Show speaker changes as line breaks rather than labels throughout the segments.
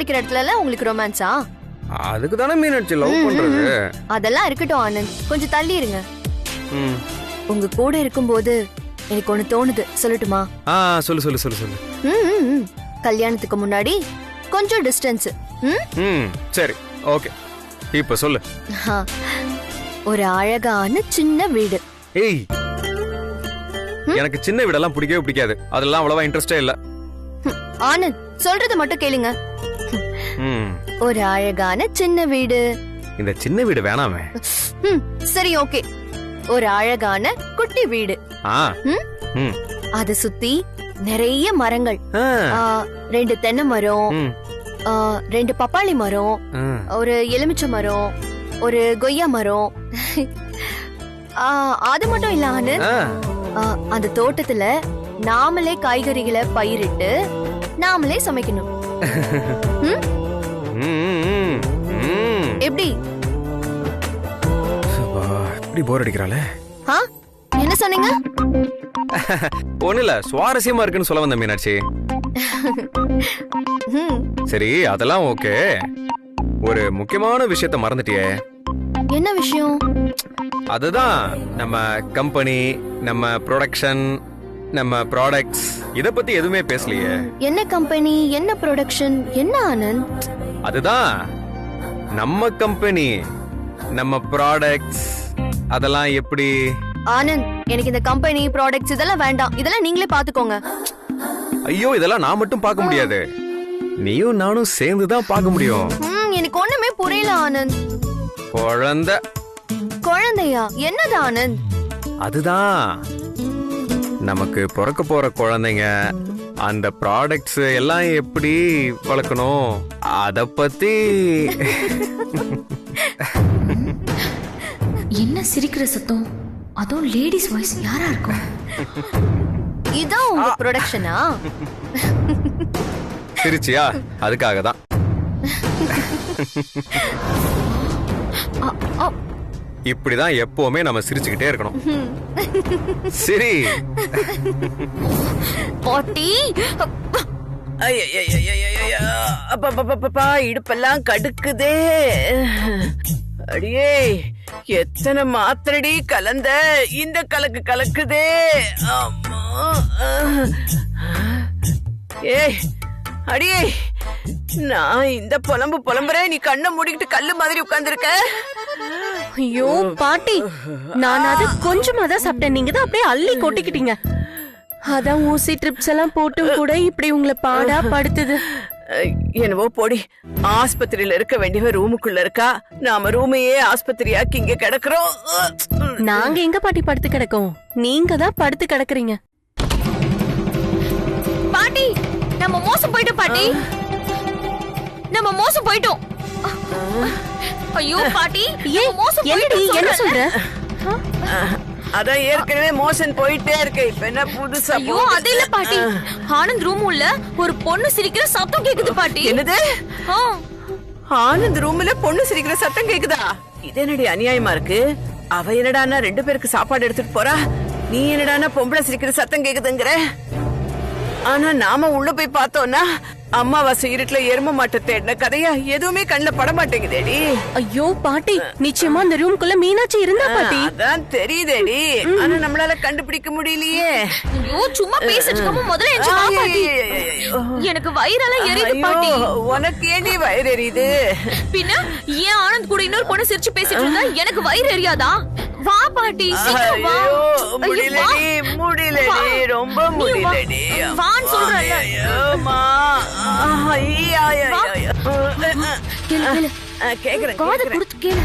அடிக்கிற இடத்துல எல்லாம் உங்களுக்கு ரொமான்ஸா?
அதுக்கு தானே மீனாட்சி லவ் பண்றது.
அதெல்லாம் இருக்கட்டும் ஆனந்த், கொஞ்சம் தள்ளி இருங்க. உங்க கூட இருக்கும்போது எனக்கு ஒண்ணு தோணுது, சொல்லட்டுமா?
சொல்லு சொல்லு சொல்லு சொல்லு.
கல்யாணத்துக்கு முன்னாடி கொஞ்சம் டிஸ்டன்ஸ்.
சரி, ஓகே, இப்ப சொல்லு.
ஒரு அழகான சின்ன வீடு.
ஏய், எனக்கு சின்ன வீடெல்லாம் பிடிக்கவே பிடிக்காது. அதெல்லாம் அவ்வளவா இன்ட்ரெஸ்டே இல்ல.
ஆனந்த், சொல்றது மட்டும் கேளுங்க. ஒரு அழகான சின்ன வீடு.
இந்த சின்ன வீடு வேணாமே.
சரி, ஓகே. ஒரு அழகான குட்டி வீடு. அத சுத்தி நிறைய மரங்கள். 2 தென்னை மரம், 2 பப்பாளி மரம், ஒரு எலுமிச்சை மரம், ஒரு கொய்யா மரம். அது மட்டும் இல்ல ஆனந்த், அந்த தோட்டத்துல நாமளே காய்கறிகளை பயிரிட்டு நாமளே சமைக்கணும். எப்படி?
இப்படி போர் அடிக்கிறாளே.
என்ன சொன்னீங்க?
ஒண்ணு இல்ல, சுவாரஸ்யமா இருக்குன்னு சொல்ல வந்த மீனாட்சி. சரி, அதெல்லாம் ஓகே. ஒரு முக்கியமான விஷயத்த மறந்துட்டியே.
என்ன விஷயம்?
அதுதான் நம்ம கம்பெனி, நம்ம ப்ரொடக்ஷன், நம்ம ப்ராடக்ட்ஸ், இத பத்தி எதுவுமே பேசலையே.
என்ன கம்பெனி, என்ன ப்ரொடக்ஷன், என்ன ஆனந்த்?
அதுதான் நம்ம கம்பெனி, நம்ம ப்ராடக்ட்ஸ், அதெல்லாம் எப்படி?
ஆனந்த், எனக்கு இந்த கம்பெனி ப்ராடக்ட்ஸ் இதெல்லாம் வேண்டாம். இதெல்லாம் நீங்களே பாத்துக்கோங்க.
ஐயோ, இதெல்லாம் நான் மட்டும் பார்க்க முடியாது. நீயும் நானும் சேர்ந்து தான் பார்க்க முடியும்.
எனக்கு ஒண்ணுமே புரியல ஆனந்த். குழந்தையா? என்னது ஆனந்த்?
அதுதான் நமக்கு பிறக்க போற குழந்தைங்க, அந்த ப்ராடக்ட்ஸ் எல்லாம் எப்படி வளர்க்கணும், அத பத்தி.
என்ன சிரிக்கிற சத்தம்? அதுவும் லேடிஸ் வாய்ஸ். யாரா இருக்கும்?
இதான் உங்க ப்ரொடக்ஷனா?
சிரிச்சியா? அதுக்காக தான். இப்படிதான் எப்பவுமே நம்ம சிரிச்சுக்கிட்டே இருக்கணும். சரி
பாட்டி.
இடுப்பெல்லாம் கடுக்குதே. அடியே, எத்தனை மாத்திரடி கலந்த, இந்த கலக்கு கலக்குதே. ஏய் அடியே, நான் இந்த புலம்புறேன், நீ கண்ணை மூடிக்கிட்டு கல்லு மாதிரி உட்கார்ந்துருக்க.
ஐயோ பாட்டி, நான் அது கொஞ்சமா தான் சாப்பிட்டேன். நீங்க தான் அப்படியே அள்ளி கொட்டிக்கிட்டீங்க. அதான் ஊசி ட்ரிப்ஸ் எல்லாம் போட்டும் கூட இப்படி உங்களை பாடா படுத்துது.
என்னவோ போடி. ஆஸ்பத்திரியில இருக்க வேண்டியவ ரூமுக்குள்ள இருக்கா, நாம ரூமையே ஆஸ்பத்திரியாக்கி இங்க கிடக்குறோம்.
நாங்க எங்க பாட்டி படுத்து கிடக்கோம், நீங்க தான் படுத்து கிடக்குறீங்க.
பாட்டி, நம்ம மோசம் போயிட்டோம். பாட்டி, நம்ம மோசம் போயிட்டோம். ஐயோ பாட்டி,
ஏன் மோசம் போயிட்டோம்? என்ன சொல்ற?
அதான் ஏற்கனவே மோசன் போயிட்டே இருக்கு, இப்ப என்ன புதுசா?
ஐயோ அது இல்ல பாட்டி, ஆனந்த் ரூம் உள்ள ஒரு பொண்ணு சிரிக்கிற சத்தம் கேக்குது பாட்டி.
என்னது? ஆனந்த் ரூம்ல பொண்ணு சிரிக்கிற சத்தம் கேக்குதா? இது என்னடி அநியாயமா இருக்கு? அவ என்னடானா 2 பேருக்கு சாப்பாடு எடுத்துட்டு போறா, நீ என்னடானா பொம்பளை சிரிக்கிற சத்தம் கேக்குதுங்கிற? ஆனா நாம உள்ள போய் பார்த்தோம்னா அம்மாவாசை இருட்டுல எரும மாட்ட தேடின கதையா எதுவுமே கண்ணுல பட மாட்டேங்குதேடி.
ஐயோ பாட்டி, நிச்சயமா அந்த ரூம்குள்ள மீனாட்சி இருந்தா பாட்டி.
அதான் தெரியுதேடி, ஆனா நம்மளால கண்டுபிடிக்க முடியலையே.
ஐயோ சும்மா பேசிட்டு இருக்காம முதல்ல எஞ்சி வா பாட்டி. எனக்கு வயிறெல்லாம் எரியுது பாட்டி.
உனக்கு ஏண்டி வயிறு எரியுது?
பின்ன ஏன் ஆனந்த் கூட இன்னொரு பொண்ணு சிரிச்சு பேசிட்டு இருந்தா எனக்கு வயிறு எரியாதா? வா பாட்டி, சீக்கிரம் வா.
முடியலடி, ரொம்ப முடியலடி.
வான்னு சொல்றேன்ல.
ஐயோமா, கேக்குறேன்,
காது கொடுத்து கேளு.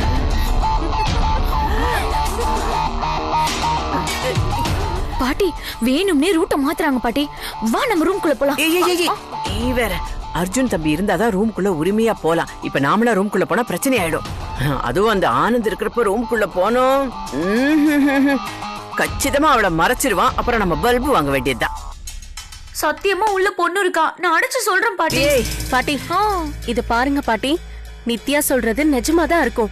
பாட்டி, வேணும்னே ரூட்ட மாத்துறாங்க பாட்டி. வா நம்ம ரூம்குள்ள போலாம்.
நீ வேற, அர்ஜுன் தம்பி இருந்தாதான் ரூம்குள்ள உரிமையா போலாம். இப்ப நாமளா ரூம்குள்ள போனா பிரச்சனை ஆயிடும். அதுவும் அந்த ஆனந்த் இருக்கிறப்ப ரூம்குள்ள போனோம், கச்சிதமா அவளை மறைச்சிருவான். அப்புறம் நம்ம பல்பு வாங்க வேண்டியதுதான்.
சத்தியமா உள்ள பொண்ணு இருக்கா, நான் அடிச்சு சொல்றேன் பாட்டி.
பாட்டி, இது பாருங்க பாட்டி, நித்யா சொல்றது நிஜமாதான் இருக்கும்.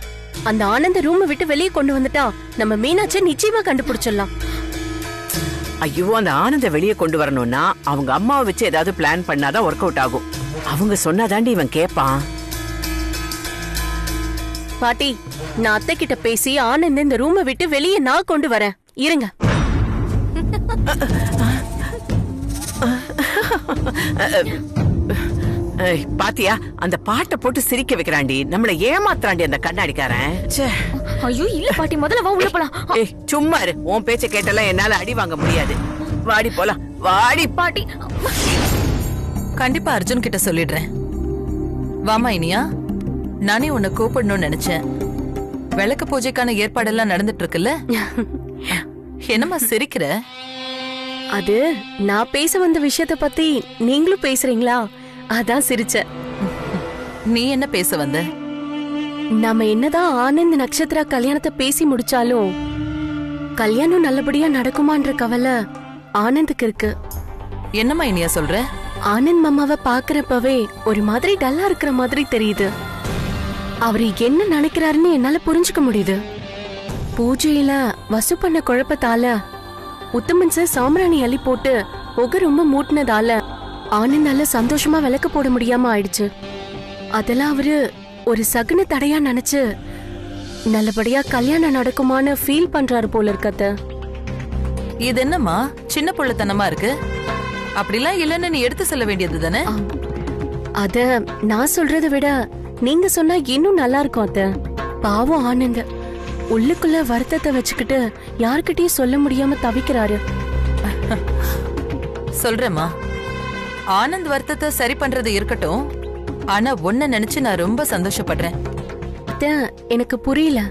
அந்த ஆனந்த ரூம் விட்டு வெளியே கொண்டு வந்துட்டா நம்ம மீனாட்சி நிச்சயமா கண்டுபிடிச்சிடலாம்.
ஐயோ, அந்த ஆனந்த வெளியே கொண்டு வரணும்னா அவங்க அம்மாவை வச்சு ஏதாவது பிளான் பண்ணாதான் ஒர்க் அவுட் ஆகும். அவங்க சொன்னாதாண்டி இவன் கேப்பான்.
பாட்டி, நான் அத்தை கிட்ட பேசி ஆனந்த் இந்த ரூமை விட்டு வெளியே நான் கொண்டு வரேன். இருங்க.
பாத்தியா, அந்த பாட்டை போட்டு சிரிக்க வைக்கிறாண்டி, நம்மள ஏமாத்துறாண்டி அந்த கண்ணாடிக்காரன்.
ஐயோ இல்ல பாட்டி, முதல்ல வா உள்ள போலாம்.
ஏய் சும்மா இரு, உன் பேச்ச கேட்டெல்லாம் என்னால அடி வாங்க முடியாது. வாடி போலாம், வாடி.
பாட்டி
கண்டிப்பா அர்ஜுன் கிட்ட சொல்லிடுறேன். வாமா இனியா, நானே உன்னை கூப்பிடணும்னு நினைச்சேன். விளக்கு பூஜைக்கான ஏற்பாடெல்லாம் நடந்துட்டு இருக்குல்ல? என்னம்மா சிரிக்கிற?
அது நான் பேச வந்த விஷயத்த பத்தி நீங்களும் பேசுறீங்களா, அதான் சிரிச்சேன்.
நீ என்ன பேச வந்த?
நம்ம என்னதான் ஆனந்த் நட்சத்திரா கல்யாணத்தை பேசி முடிச்சாலும் கல்யாணம் நல்லபடியா நடக்குமான்ற கவலை ஆனந்துக்கு இருக்கு.
என்னம்மா இனியா சொல்ற?
ஆனந்த் மாமாவை பாக்குறப்பவே ஒரு மாதிரி டல்லா இருக்கிற மாதிரி தெரியுது. அவரு என்ன நினைக்கிறாருன்னு என்னால புரிஞ்சுக்க முடியுது. பூஜையில வசு பண்ண குழப்பத்தால உத்தமன் சார் சாம்பிராணி அள்ளி போட்டு புகை ரொம்ப மூட்டினதால ஆனந்தால சந்தோஷமா விளக்கு போட முடியாம ஆயிடுச்சு. அதெல்லாம் அவரு ஒரு சகுன தடையா நினைச்சு நல்லபடியா கல்யாணம் நடக்குமான்னு ஃபீல் பண்றாரு போல இருக்கத்த.
இது என்னம்மா சின்ன புள்ளத்தனமா இருக்கு? அப்படிலாம் இல்லன்னு நீ எடுத்து சொல்ல வேண்டியது தானே?
அத நான் சொல்றதை விட நீங்க சொன்னா இன்னும் நல்லா இருக்கும் அத்த. பாவம் ஆனந்த் உள்ளுக்குள்ள வருத்தத்தை வச்சுக்கிட்டு யார்கிட்டயும் சொல்ல முடியாம தவிக்கிறாரு.
சொல்றேம்மா, ஆனந்த் வருத்தத்தை சரி பண்றது இருக்கட்டும். ஆனா ஒன்ன நினைச்சு நான் ரொம்ப சந்தோஷப்படுறேன்.
அத்த எனக்கு புரியல.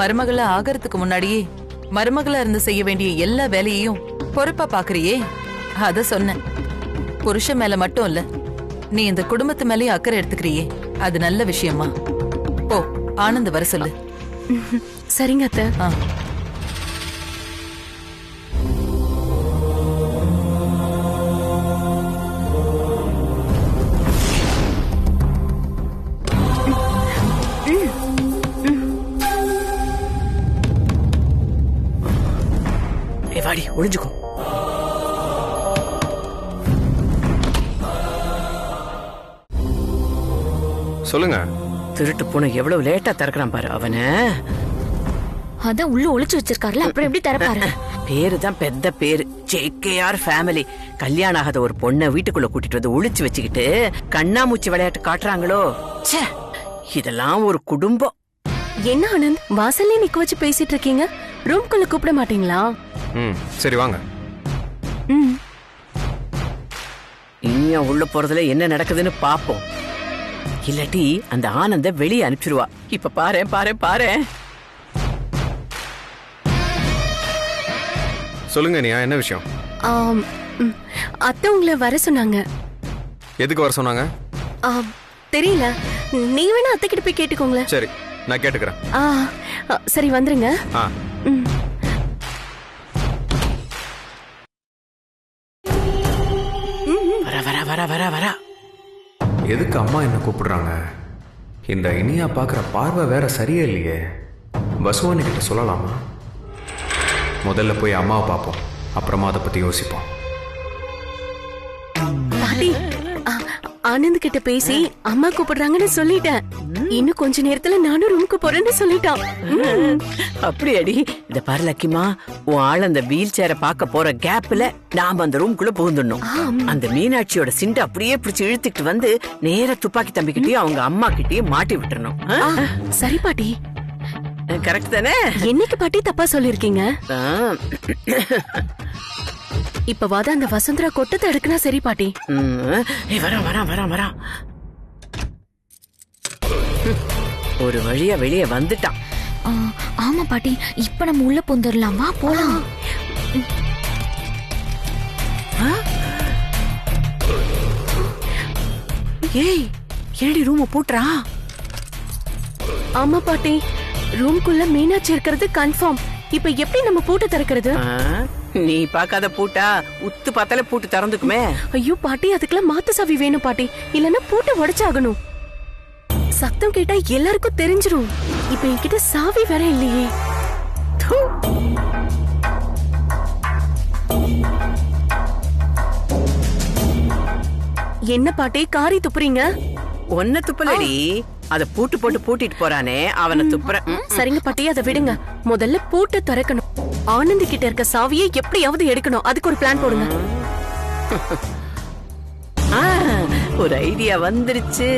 மருமகளா ஆகறதுக்கு முன்னாடியே மருமகளா இருந்து செய்ய வேண்டிய எல்லா வேலையையும் பொறுப்பா பாக்குறியே, அத சொன்னேன். புருஷன் மேல மட்டும் இல்ல, நீ இந்த குடும்பத்து மேலயும் அக்கறை எடுத்துக்கிறியே, அது நல்ல விஷயமா. போ, ஆனந்த் வர சொல்லு.
சரிங்க அத்த.
வாடி ஒளிஞ்சுக்கோ.
சொல்லுங்க.
திருட்டு பூனை எவ்வளவு லேட்டா திறக்கிறான் பாரு அவன.
அதான் உள்ள ஒளிச்சு வச்சிருக்காருல, அப்புறம் எப்படி திறப்பாரு?
பேருதான் பெத்த பேரு, JKR ஃபேமிலி. கல்யாணம் ஆகாத ஒரு பொண்ணை வீட்டுக்குள்ள கூட்டிட்டு வந்து ஒளிச்சு வச்சுக்கிட்டு கண்ணாமூச்சி விளையாட்டு காட்டுறாங்களோ. ச்சே, இதெல்லாம் ஒரு குடும்பம்.
என்ன ஆனந்த், வாசல்லே நிக்க வச்சு பேசிட்டு இருக்கீங்க, ரூம்குள்ள கூப்பிட மாட்டீங்களா?
சரி வாங்க.
இனியா உள்ள போறதுல என்ன நடக்குதுன்னு பாப்போம். இல்லாட்டி அந்த ஆனந்த வெளியே அனுப்பிச்சிருவா. இப்ப பாரு பாரு பாரு.
சொல்லுங்க நீயா, என்ன விஷயம்?
அத்தை உங்களை வர சொன்னாங்க.
எதுக்கு வர சொன்னாங்க?
தெரியல, நீங்க வேணா அத்தை கிட்ட போய் கேட்டுக்கோங்களேன்.
சரி, நான் கேட்டுக்கிறேன்.
சரி வந்துருங்க.
வர வர வர வர வர.
எதுக்கு அம்மா என்ன கூப்பிடுறாங்க? இந்த இனியா பாக்குற பார்வை வேற சரியே இல்லையே. பசுவானி கிட்ட சொல்லலாமா? முதல்ல போய் அம்மாவை பார்ப்போம், அப்புறமா அதை பத்தி யோசிப்போம்.
பாட்டி, ஆனந்த் கிட்ட பேசி அம்மா கூப்பிடுறாங்கன்னு சொல்லிட்டேன். இன்னும் கொஞ்ச நேரத்துல நானும் ரூமுக்கு போறேன்னு சொல்லிட்டான்.
அப்படியடி. இந்த பாரு லக்கிமா, உன் ஆள் அந்த வீல் சேரை பார்க்க போற கேப்ல நாம அந்த ரூம்குள்ள புகுந்துடணும். அந்த மீனாட்சியோட சிண்டை அப்படியே பிடிச்சு இழுத்துட்டு வந்து நேர துப்பாக்கி தம்பிக்கிட்டயும் அவங்க அம்மா கிட்டயும் மாட்டி விட்டுறணும்.
சரி பாட்டி.
கரெக்ட் தானே?
என்னைக்கு பாட்டி தப்பா சொல்லிருக்கீங்க? இப்பவாத அந்த வசுந்தரா கொட்டத்தை எடுக்கனா சரி பாட்டி.
வரா வரா வரா வரா. ஒரு வழியா வெளியே வந்துட்டான்.
ஆமா பாட்டி, இப்ப நம்ம உள்ள புந்துடலாம், வா போலாம்.
ஏய், ஏடி ரூம பூட்டுறா?
ஆமா பாட்டி, ரூம்குள்ள மீனாட்சி இருக்கிறது கன்ஃபார்ம். இப்ப எப்படி நம்ம பூட்டு திறக்கிறது?
நீ பாக்காத பூட்டா? உத்து பார்த்தாலே பூட்டு திறந்துக்குமே.
ஐயோ பாட்டி, அதுக்கெல்லாம் மாத்து சாவி வேணும் பாட்டி, இல்லன்னா பூட்டை உடைச்சாகணும். சத்தம் கேட்டா எல்லாருக்கும் தெரிஞ்சிரும். இப்ப என்கிட்ட சாவி வேற இல்லையே. என்ன பாட்டி காரி துப்புறீங்க?
ஒன்ன துப்பலடி, அத பூட்டு போட்டு பூட்டிட்டு போறானே அவனை துப்புற.
சரிங்க பாட்டி, அதை விடுங்க. முதல்ல பூட்டை திறக்கணும். ஆனந்தி கிட்ட இருக்க சாவியை எப்படியாவது எடுக்கணும். அதுக்கு ஒரு பிளான் போடுங்க.
ஒரு ஐடியா வந்துருச்சு.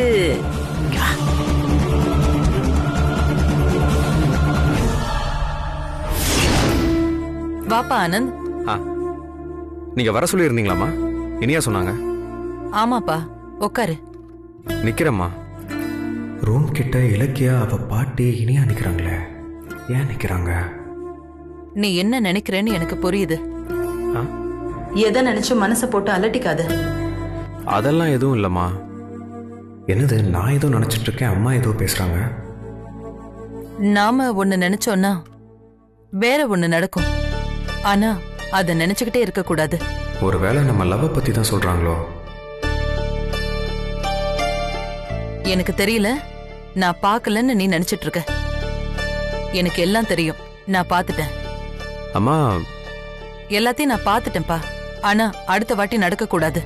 வாப்பா ஆனந்த்.
நீங்க வர சொல்லி இருந்தீங்களாமா? இனியா சொன்னாங்க.
ஆமாப்பா, உட்காரு.
நிக்கிறம்மா. ரூம் கிட்ட இலக்கியா அவ பாட்டி இனியா நிக்கிறாங்களே, ஏன் நிக்கிறாங்க?
நீ என்ன நினைக்கிறேன்னு எனக்கு புரியுது.
எதை நினைச்சும் மனசை போட்டு அலட்டிக்காத.
அதெல்லாம் எதுவும் இல்லம்மா. என்னது, நான் ஏதோ நினைச்சிட்டு இருக்கேன், அம்மா ஏதோ பேசுறாங்க.
நாம ஒண்ணு நினைச்சோம்னா வேற ஒண்ணு நடக்கும். ஆனா அத நினைச்சுக்கிட்டே இருக்க கூடாது.
ஒருவேளை நம்ம லவ் பத்தி தான் சொல்றாங்களோ?
எனக்கு தெரியல, நான் பார்க்கலன்னு நீ நினைச்சிட்டு இருக்க. எனக்கு எல்லாம் தெரியும், நான் பார்த்துட்டேன்.
அம்மா,
எல்லாத்தையும் நான் பார்த்துட்டேன்ப்பா. ஆனா அடுத்த வாட்டி நடக்க கூடாது.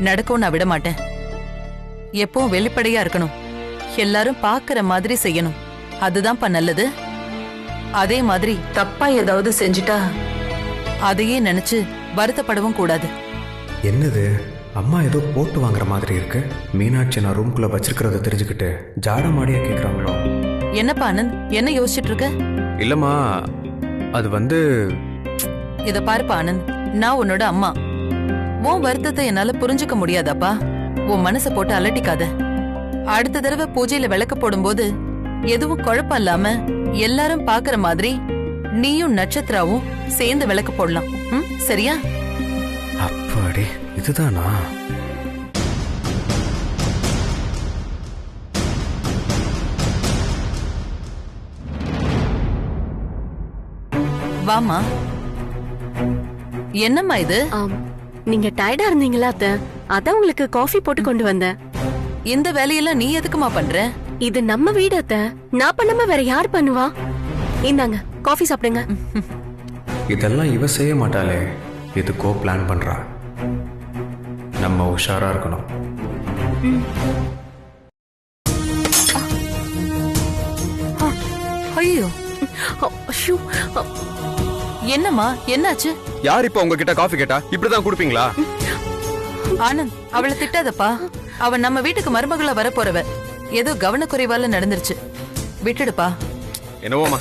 நடக்கவும் நான் விட மாட்டேன். எப்பவும் வெளிப்படையா இருக்கணும். எல்லாரும் பார்க்கற மாதிரி செய்யணும். அதுதான்ப்பா நல்லது. அதே மாதிரி
தப்பா ஏதாவது செஞ்சுட்டா
அதையே நினைச்சு வருத்தப்படவும் கூடாது.
என்னது, அம்மா ஏதோ போட்டு வாங்குற மாதிரி இருக்கு. மீனாட்சி நான் ரூம்குள்ள வச்சிருக்கிறத தெரிஞ்சுக்கிட்டு ஜாட மாடியா கேக்குறாங்களோ?
என்னப்பா ஆனந்த், என்ன யோசிச்சுட்டு இருக்க?
இல்லம்மா, அது வந்து
இத பாருப்பா ஆனந்த், நான் உன்னோட அம்மா. உன் வருத்தத்தை என்னால புரிஞ்சுக்க முடியாதாப்பா? உன் மனசை போட்டு அலட்டிக்காத. அடுத்த தடவை பூஜையில விளக்கு போடும்போது எதுவும் குழப்பம் இல்லாம எல்லாரும் பாக்குற மாதிரி நீயும் நட்சத்திராவும் சேர்ந்து விளக்கு போடலாம். சரியா?
அப்பாடி, இதுதானா?
வாமா. என்னம்மா இது?
நீங்க டயர்டா இருந்தீங்களா அத்தை? அதான் உங்களுக்கு காஃபி போட்டு கொண்டு வந்தேன்.
இந்த வேலையெல்லாம் நீ எதுக்குமா பண்ற?
இது நம்ம வீடு அத்தை. நான் பண்ணாம வேற யார் பண்ணுவா? இந்தாங்க காஃபி சாப்பிடுங்க.
இதெல்லாம் இவ செய்ய மாட்டாளே, எதுக்கோ பிளான் பண்றா. நம்ம உஷாரா இருக்கணும்.
ஐயோ,
ஐயோ,
என்னம்மா, என்னாச்சு?
யார் இப்ப உங்ககிட்ட காஃபி கேட்டா இப்படிதான் கொடுப்பீங்களா?
ஆனந்த், அவளை திட்டாதப்பா. அவ நம்ம வீட்டுக்கு மருமகளா வர போறவ. ஏதோ கவனக்குறைவால நடந்துருச்சு, விட்டுடுப்பா.
என்னவோமா?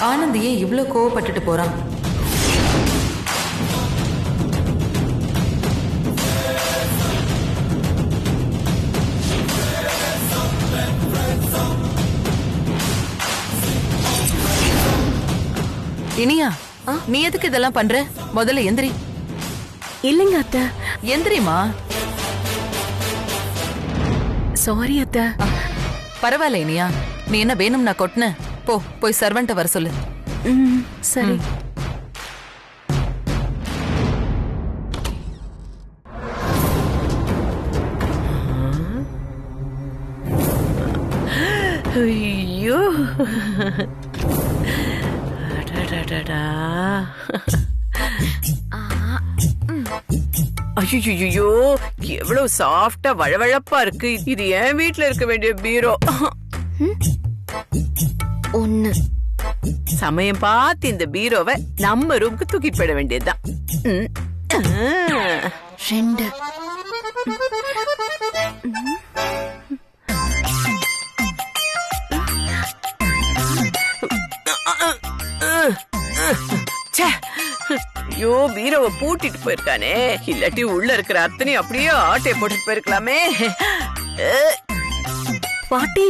ஆனந்த் ஏன் இவ்ளோ கோவப்பட்டுட்டு போறான்? இனியா, நீ எதுக்கு இதெல்லாம் பண்ற? முதல்ல எந்திரி.
இல்லைங்க அத்தை.
எந்திரிமா.
சாரி அத்தை.
பரவாயில்ல இனியா, நீ என்ன வேணும் நான் கொட்டின? போய் சர்வன்ட்ட வர சொல்லு.
சரி.
ஐயோ, ஐயோ, எவ்வளவு சாஃப்டா வழவழப்பா இருக்கு. இது என் வீட்டுல இருக்க வேண்டிய பீரோ.
ஒன்னு
சமயம் பார்த்து இந்த பீரோவை நம்ம ரூமுக்கு தூக்கிட்டு போயிட வேண்டியதுதான்.
2
ஐயோ, பீரோவை பூட்டிட்டு போயிருக்கானே. இல்லாட்டி உள்ள இருக்கிற அத்தனையும் அப்படியே ஆட்டைய போட்டுட்டு போயிருக்கலாமே.
பாட்டி,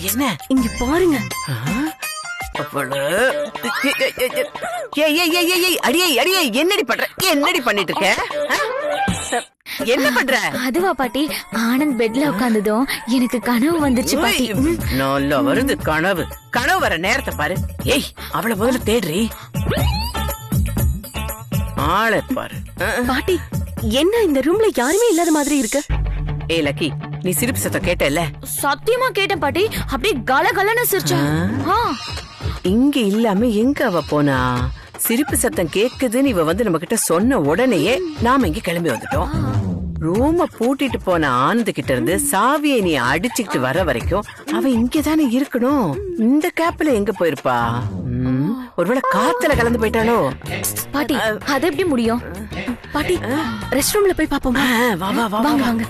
என்ன
இங்க பாருங்க.
அடியே, என்னடி பண்ற? என்னடி பண்ணிட்டு இருக்க? என்ன பண்ற?
அதுவா பாட்டி, ஆனந்த் பெட்ல உட்கார்ந்ததும் எனக்கு கனவு வந்துச்சு பாட்டி.
நல்லா வருது கனவு. கனவு வர நேரத்தை பாரு. ஏய், அவளை முதல்ல தேடுறி. ஆளை பாரு.
பாட்டி, என்ன இந்த ரூம்ல யாருமே இல்லாத மாதிரி இருக்கு?
ஏய் லக்கி, நீ சிரிப்பு சத்தம் கேட்டல?
சத்தியமா கேட்டேன் பாட்டி. அப்படியே கலகலன்னு சிரிச்சா.
இங்க இல்லாம எங்க அவ போனா? சிரிப்பு சத்தம் கேக்குதுன்னு இவ வந்து நம்ம கிட்ட சொன்ன உடனேயே நாம இங்க கிளம்பி வந்துட்டோம். ரூம பூட்டிட்டு போன ஆனந்த் கிட்ட இருந்து சாவியை நீ அடிச்சுக்கிட்டு வர வரைக்கும் அவ இங்கதானே இருக்கணும். இந்த கேப்ல எங்க போயிருப்பா? ஒருவேளை காத்துல கலந்து போயிட்டாளோ?
பாட்டி அது எப்படி முடியும்?
பாட்டி ரெஸ்ட் ரூம்ல போய் பாப்போமா?
வா வா வா
வாங்க வாங்க.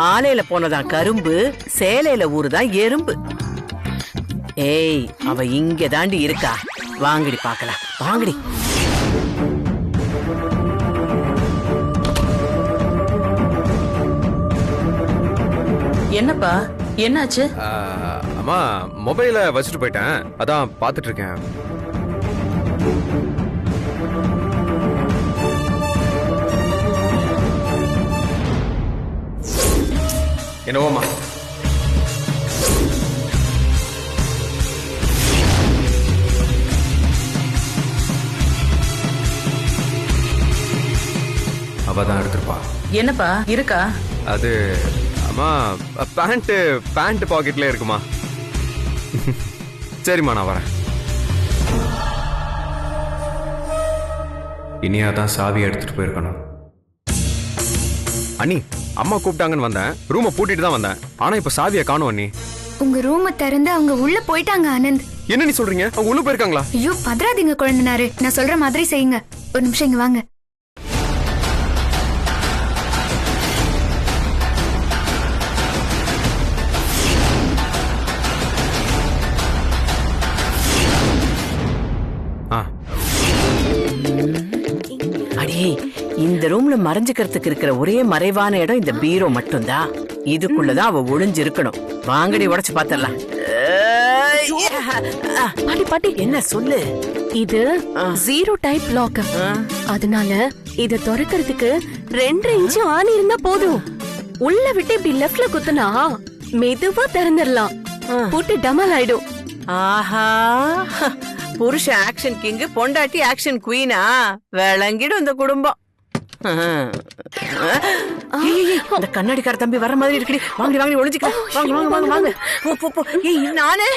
ஆலையில போனதான் கரும்பு, சேலையில ஊறுதான் எறும்பு. ஏய், அவ இங்க தாண்டி இருக்கா. வாங்கடி பாக்கலாம், வாங்கடி.
என்னப்பா என்னாச்சு?
அம்மா மொபைலை வச்சுட்டு போயிட்டேன், அதான் பார்த்துட்டு இருக்கேன். என்னவோம்மா? அவதான் எடுத்திருப்பா.
என்னப்பா இருக்கா?
அது அம்மா பேண்ட் பாக்கெட்ல இருக்குமா. சரிம்மா நான் வரேன். இனியா தான் சாவி எடுத்துட்டு போயிருக்கணும். அண்ணி, அம்மா கூப்பிட்டாங்கன்னு வந்தேன், ரூமை பூட்டிட்டு தான் வந்தேன். ஆனா இப்ப சாவியை காணோம் அண்ணி.
உங்க ரூமை திறந்து அவங்க உள்ள போயிட்டாங்க ஆனந்த்.
என்ன நீ சொல்றீங்க? அவங்க உள்ள போயிருக்காங்களா?
ஐயோ பதறாதீங்க குழந்தைனாரு, நான் சொல்ற மாதிரி செய்யுங்க. ஒரு நிமிஷம் இங்க வாங்க.
அடே, இந்த ரூம்ல மறைஞ்சுக்கிறதுக்கு இருக்கிற ஒரே மறைவான இடம் இந்த பீரோ மட்டும்தான். இதுக்குள்ளதான் அவ ஒளிஞ்சு இருக்கணும். வாங்கடி உடைச்சு பாத்திரலாம்.
பாட்டி பாட்டி
என்ன சொல்லு?
இது 0 டைப் லாக். அதனால இத திறக்கிறதுக்கு 2 இன்ச் ஆணி இருந்தா போதும். உள்ள விட்டு இப்படி லெஃப்ட்ல குத்துனா மெதுவா திறந்துடலாம். போட்டு டமல் ஆயிடும்.
ஆஹா, புருஷ ஆக்ஷன் கிங், பொண்டாட்டி ஆக்ஷன் குவீனா? விளங்கிடும் இந்த குடும்பம். அந்த கண்ணாடிக்கார தம்பி வர மாதிரி இருக்குடி. வாங்கடி வாங்கடி ஒளிஞ்சுக்க. வாங்க வாங்க வாங்க வாங்க. போ போ போ. ஏய் நானே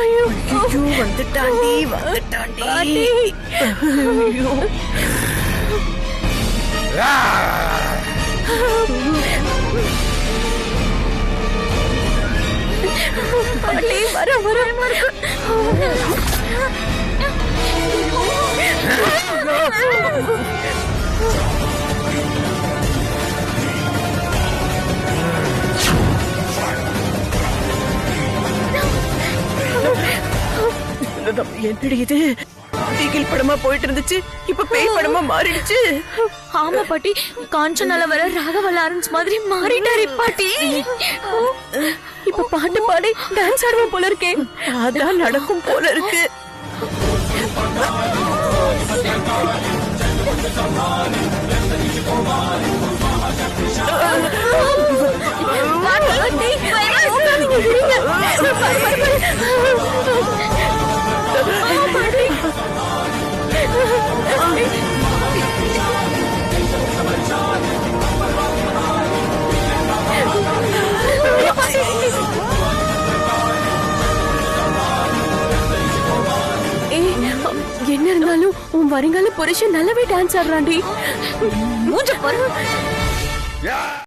ஐயோ வந்துட்டாண்டி வந்துட்டாண்டி. ஐயோ
பாட்டி வர வர
என்னடி இது? திகில் படமா போயிட்டு இருந்துச்சு, இப்ப பேய் படமா மாறிடுச்சு.
ஆமா பாட்டி, காஞ்சனால வர ராகவ லாரன்ஸ் மாதிரி மாறிட்டாரு பாட்டி.
இப்ப பாட்டு பாடி டான்ஸ் ஆடுவோம் போல இருக்கே.
அதான் நடக்கும் போல இருக்கு.
என்ன இருந்தாலும் உன் வருங்கால புருஷன் நல்லாவே டான்ஸ் ஆடுறாண்டி.
மூஞ்ச பாரு.